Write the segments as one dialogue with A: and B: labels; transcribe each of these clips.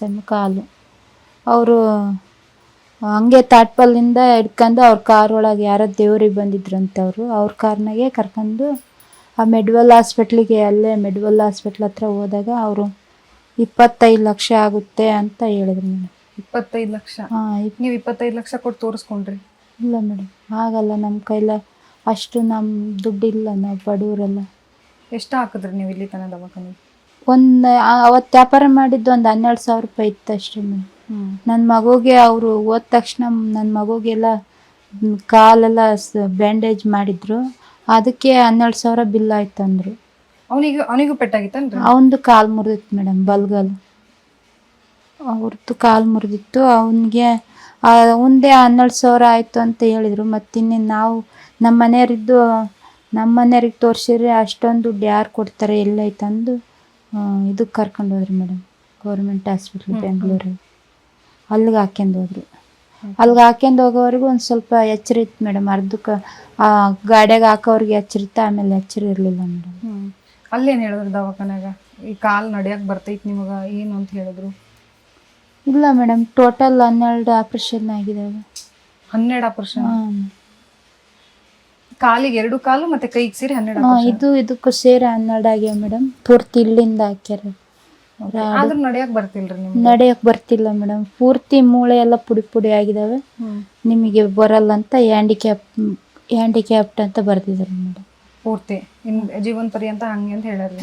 A: ಕಾಲು ಅವರು ಹಂಗೆ ತಾಟ್ಪಲ್ಲಿಂದ ಹಿಡ್ಕೊಂಡು ಅವ್ರ ಕಾರ್ ಒಳಗೆ ಯಾರೋ ದೇವ್ರಿಗೆ ಬಂದಿದ್ರಂತೆ ಅವ್ರ ಕಾರ್ನಾಗೆ ಕರ್ಕೊಂಡು ಆ ಮೆಡ್ವಲ್ ಹಾಸ್ಪಿಟ್ಲಿಗೆ ಅಲ್ಲೇ ಮೆಡ್ವಲ್ ಹಾಸ್ಪಿಟ್ಲ್ ಹತ್ರ ಹೋದಾಗ ಅವರು 25 ಲಕ್ಷ ಆಗುತ್ತೆ ಅಂತ ಹೇಳಿದ್ರು ಮೇಡಮ್.
B: 25 ಲಕ್ಷ? ನೀವು 25 ಲಕ್ಷ ಕೊಟ್ಟು ತೋರಿಸ್ಕೊಂಡ್ರಿ?
A: ಇಲ್ಲ ಮೇಡಮ್, ಆಗಲ್ಲ, ನಮ್ಮ ಕೈಲ ಅಷ್ಟು ನಮ್ಮ ದುಡ್ಡಿಲ್ಲ, ನಾವು ಬಡವರಲ್ಲ.
B: ಎಷ್ಟು ಹಾಕಿದ್ರಿ ನೀವು ಇಲ್ಲಿ ತನಕ ದವಾಖಾನೆ?
A: ಅವತ್ತು ವ್ಯಾಪಾರ ಮಾಡಿದ್ದು ಒಂದು 12,000 ರೂಪಾಯಿ ಇತ್ತು ಅಷ್ಟೇ ಮೇಡಮ್. ನನ್ನ ಮಗುಗೆ ಅವರು ಹೋದ ತಕ್ಷಣ ನನ್ನ ಮಗುಗೆಲ್ಲ ಕಾಲೆಲ್ಲ ಬ್ಯಾಂಡೇಜ್ ಮಾಡಿದ್ರು, ಅದಕ್ಕೆ 12,000 ಬಿಲ್ ಆಯ್ತು ಅಂದರು.
B: ಅವನಿಗೂ ಪೆಟ್ಟಾಗಿತ್ತನ್ರಿ?
A: ಅವನದು ಕಾಲು ಮುರಿದಿತ್ತು ಮೇಡಮ್, ಬಲ್ಗಾಲು. ಅವ್ರದ್ದು ಕಾಲು ಮುರಿದಿತ್ತು, ಅವನಿಗೆ ಅವನದೇ 12,000 ಆಯಿತು ಅಂತ ಹೇಳಿದರು. ಮತ್ತು ಇನ್ನೇನು ನಾವು ನಮ್ಮ ಮನೆಯವ್ರಿಗೆ ತೋರಿಸಿದ್ರೆ ಅಷ್ಟೊಂದು ದುಡ್ಡು ಯಾರು ಕೊಡ್ತಾರೆ, ಎಲ್ಲೈತೆ ಅಂದು ಇದಕ್ಕೆ ಕರ್ಕೊಂಡು ಹೋದ್ರಿ ಮೇಡಮ್, ಗೌರ್ಮೆಂಟ್ ಹಾಸ್ಪಿಟ್ಲ್ ಬೆಂಗಳೂರಿಗೆ. ಅಲ್ಲಿಗೆ ಹಾಕ್ಯಂಡು ಹೋದ್ರು. ಅಲ್ಲಿಗೆ ಹಾಕ್ಯಂಡು ಹೋಗೋವರೆಗೂ ಒಂದು ಸ್ವಲ್ಪ ಎಚ್ಚರ ಇತ್ತು ಮೇಡಮ್. ಅರ್ಧಕ್ಕೆ ಗಾಡಿಯಾಗ ಹಾಕೋವ್ರಿಗೆ ಎಚ್ಚರ ಇತ್ತು, ಆಮೇಲೆ ಎಚ್ಚರ ಇರಲಿಲ್ಲ ಮೇಡಮ್.
B: ಅಲ್ಲೇನು ಹೇಳಿದ್ರು ದವಾಖಾನ್ಯಾಗ? ಈ ಕಾಲು ನಡೆಯಕ್ಕೆ ಬರ್ತೈತಿ ನಿಮಗೆ ಏನು ಅಂತ ಹೇಳಿದ್ರು?
A: ಇಲ್ಲ ಮೇಡಮ್, ಟೋಟಲ್ 12 ಆಪ್ರೇಷನ್ ಆಗಿದ್ದಾವೆ.
B: 12 ಆಪ್ರೇಷನ್? ಕಾಲಿಗೆ 2 ಕಾಲು ಮತ್ತೆ ಕೈಗೆ ಸೇರಿ 12?
A: ಇದಕ್ಕೂ ಸೇರಿ 12 ಆಗ್ಯಾವ ಮೇಡಮ್. ಪೂರ್ತಿ ಇಲ್ಲಿಂದ ಹಾಕ್ಯಾರ.
B: ಆದ್ರೂ ನಡೆಯಕ್ಕೆ ಬರ್ತಿಲ್ರಿ ನಿಮ್ಗೆ?
A: ನಡೆಯಕ್ಕೆ ಬರ್ತಿಲ್ಲ ಮೇಡಮ್, ಪೂರ್ತಿ ಮೂಳೆ ಎಲ್ಲ ಪುಡಿ ಪುಡಿ ಆಗಿದ್ದಾವೆ. ನಿಮಗೆ ಬರಲ್ಲ ಅಂತ ಹ್ಯಾಂಡಿಕ್ಯಾಪ್ಟ್ ಅಂತ ಬರ್ತಿದ್ದಾರೆ ಮೇಡಮ್.
B: ಪೂರ್ತಿ ಜೀವನ ಪರ್ಯಂತ ಹಂಗೆ ಅಂತ ಹೇಳ್ಯಾರಿ?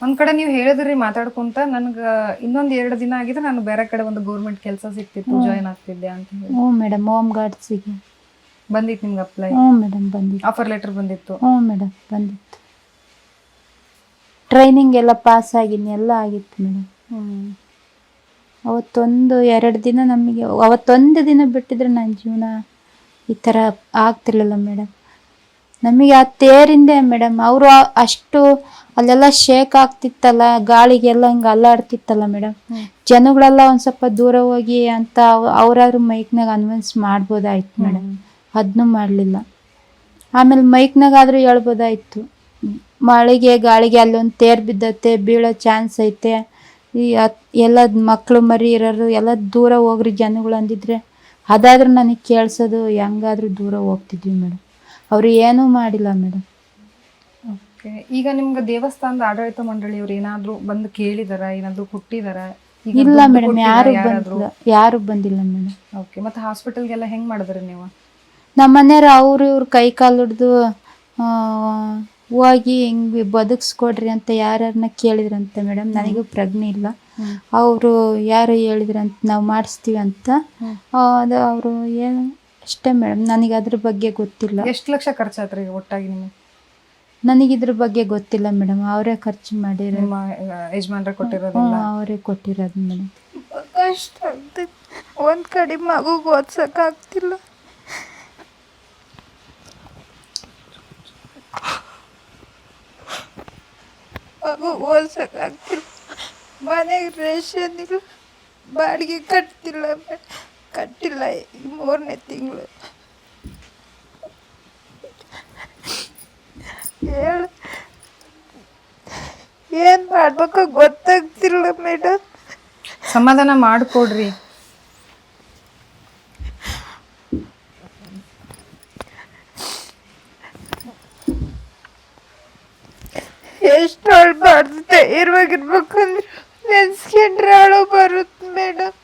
B: ಒಂದ್ ಕಡೆ ನೀವು ಹೇಳಿದ್ರಿ ಮಾತಾಡ್ಕೊಂತ, ನನ್ಗೆ ಇನ್ನೊಂದು 2 ದಿನ ಆಗಿದ್ರೆ ನಾನು ಬೇರೆ ಕಡೆ ಒಂದು ಗೌರ್ಮೆಂಟ್ ಕೆಲಸ ಸಿಕ್ತಿತ್ತು, ಜಾಯಿನ್ ಆಗ್ತಿದ್ದೆ ಅಂತ ಹೇಳಿ.
A: ಹ್ಞೂ ಮೇಡಮ್, ಹೋಮ್ ಗಾರ್ಡ್ಸಿಗೆ
B: ಬಂದಿತ್ತು ನಿಮ್ಗೆ ಅಪ್ಲೈ?
A: ಹ್ಞೂ ಮೇಡಮ್ ಬಂದಿತ್ತು.
B: ಆಫರ್ ಲೆಟರ್ ಬಂದಿತ್ತು?
A: ಹ್ಞೂ ಮೇಡಮ್ ಬಂದಿತ್ತು. ಟ್ರೈನಿಂಗ್ ಎಲ್ಲ ಪಾಸ್ ಆಗಿನಿ, ಎಲ್ಲ ಆಗಿತ್ತು ಮೇಡಮ್. ಅವತ್ತೊಂದು 2 ದಿನ ನಮಗೆ, ಅವತ್ತೊಂದು ದಿನ ಬಿಟ್ಟಿದ್ರೆ ನನ್ನ ಜೀವನ ಈ ಥರ ಆಗ್ತಿರ್ಲಿಲ್ಲ ಮೇಡಮ್. ನಮಗೆ ಆ ತೇರಿಂದೆ ಮೇಡಮ್, ಅವರು ಅಷ್ಟು ಅಲ್ಲೆಲ್ಲ ಶೇಕ್ ಆಗ್ತಿತ್ತಲ್ಲ, ಗಾಳಿಗೆಲ್ಲ ಹಿಂಗೆ ಅಲ್ಲಾಡ್ತಿತ್ತಲ್ಲ ಮೇಡಮ್. ಜನಗಳೆಲ್ಲ ಒಂದು ಸ್ವಲ್ಪ ದೂರ ಹೋಗಿ ಅಂತ ಅವರಾದ್ರೂ ಮೈಕ್ನಾಗ ಅನ್ವನ್ಸ್ ಮಾಡ್ಬೋದಾಯ್ತು ಮೇಡಮ್, ಅದನ್ನೂ ಮಾಡಲಿಲ್ಲ. ಆಮೇಲೆ ಮೈಕ್ನಾಗಾದ್ರೂ ಹೇಳ್ಬೋದಾಯ್ತು, ಮಳೆಗೆ ಗಾಳಿಗೆ ಅಲ್ಲೊಂದು ತೇರು ಬಿದ್ದತ್ತೆ, ಬೀಳೋ ಚಾನ್ಸ್ ಐತೆ, ಎಲ್ಲ ಮಕ್ಕಳು ಮರಿ ಇರೋರು ಎಲ್ಲ ದೂರ ಹೋಗ್ರಿ ಜನಗಳು ಅಂದಿದ್ರೆ ಅದಾದ್ರೂ ನನಗೆ ಕೇಳಿಸೋದು, ಹೆಂಗಾದ್ರೂ ದೂರ ಹೋಗ್ತಿದ್ವಿ ಮೇಡಮ್. ಅವರು ಏನೂ ಮಾಡಿಲ್ಲ ಮೇಡಮ್.
B: ಓಕೆ, ಈಗ ನಿಮ್ಗೆ ದೇವಸ್ಥಾನದ ಆಡಳಿತ ಮಂಡಳಿಯವ್ರು ಏನಾದರೂ ಬಂದು ಕೇಳಿದಾರ, ಏನಾದರೂ ಕೊಟ್ಟಿದಾರ?
A: ಇಲ್ಲ ಮೇಡಮ್, ಯಾರು ಬಂದಿಲ್ಲ ಮೇಡಮ್.
B: ಓಕೆ, ಮತ್ತು ಹಾಸ್ಪಿಟಲ್ಗೆಲ್ಲ ಹೆಂಗೆ ಮಾಡಿದ್ರಿ ನೀವು?
A: ನಮ್ಮ ಮನೆಯವ್ರು ಅವ್ರು ಇವ್ರು ಕೈ ಕಾಲು ಹಿಡ್ದು ಹೋಗಿ ಹಿಂಗೆ ಬದುಕಿಸ್ಕೊಡ್ರಿ ಅಂತ ಯಾರನ್ನ ಕೇಳಿದ್ರಂತೆ ಮೇಡಮ್. ನನಗೂ ಪ್ರಜ್ಞೆ ಇಲ್ಲ. ಅವರು ಯಾರು ಹೇಳಿದ್ರಂತ ನಾವು ಮಾಡಿಸ್ತೀವಿ ಅಂತ, ಅದು ಅವರು ಏನು ಅಷ್ಟೇ ಮೇಡಮ್. ನನಗೆ ಅದ್ರ ಬಗ್ಗೆ ಗೊತ್ತಿಲ್ಲ.
B: ಎಷ್ಟು ಲಕ್ಷ ಖರ್ಚಾತ್ರಿ ಒಟ್ಟಾಗಿ ನಿಮಗೆ?
A: ನನಗಿದ್ರ ಬಗ್ಗೆ ಗೊತ್ತಿಲ್ಲ ಮೇಡಮ್, ಅವರೇ ಖರ್ಚು ಮಾಡಿರೋ,
B: ಯಜಮಾನ್ರೆ ಕೊಟ್ಟಿರೋದು?
A: ಅವರೇ ಕೊಟ್ಟಿರೋದು ಮೇಡಮ್.
C: ಕಷ್ಟ ಆಗ್ತೈತಿ, ಒಂದು ಕಡೆ ಮಗುಗೆ ಓದ್ಸೋಕ್ಕಾಗ್ತಿಲ್ಲ. ಮಗು ಓದ್ಸೋಕ್ಕಾಗ್ತಿಲ್ಲ, ಮನೆಗೆ ರೇಷನ್ ಇಲ್ಲ, ಬಾಡಿಗೆ ಕಟ್ತಿಲ್ಲ, 3ನೇ ತಿಂಗಳು. ಏನು ಮಾಡ್ಬೇಕೋ ಗೊತ್ತಾಗ್ತಿಲ್ಲ ಮೇಡಮ್.
B: ಸಮಾಧಾನ ಮಾಡಿಕೊಡ್ರಿ.
C: ಎಷ್ಟು ಅಳ್ಬಾರ್ದು, ಧೈರ್ಯವಾಗಿರ್ಬೇಕಂದ್ರೆ ನೆನ್ಸ್ಕೊಂಡ್ರೆ ಅಳು ಬರುತ್ತೆ ಮೇಡಮ್.